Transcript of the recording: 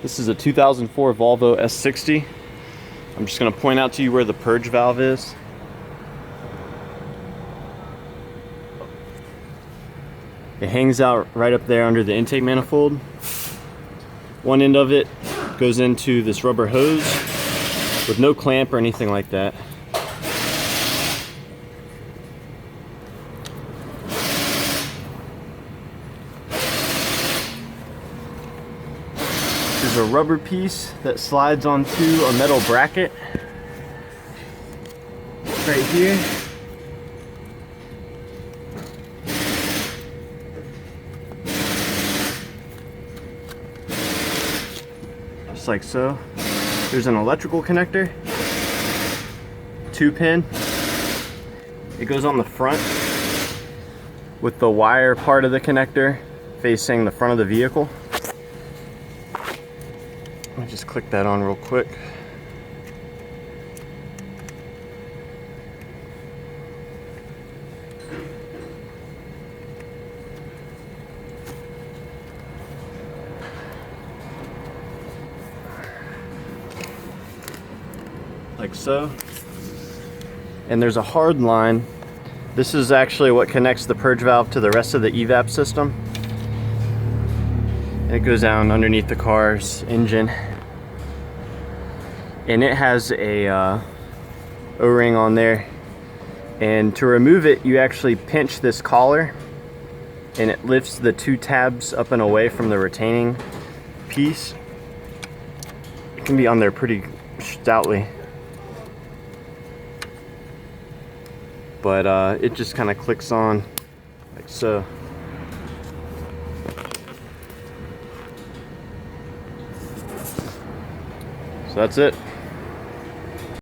This is a 2004 Volvo S60. I'm just going to point out to you where the purge valve is. It hangs out right up there under the intake manifold. One end of it goes into this rubber hose with no clamp or anything like that. There's a rubber piece that slides onto a metal bracket right here. Just like so. There's an electrical connector, 2-pin. It goes on the front with the wire part of the connector facing the front of the vehicle. Let me just click that on real quick. Like so. And there's a hard line. This is actually what connects the purge valve to the rest of the evap system. And it goes down underneath the car's engine. And it has a O-ring on there. And to remove it, you actually pinch this collar and it lifts the two tabs up and away from the retaining piece. It can be on there pretty stoutly. But it just kind of clicks on like so. So that's it.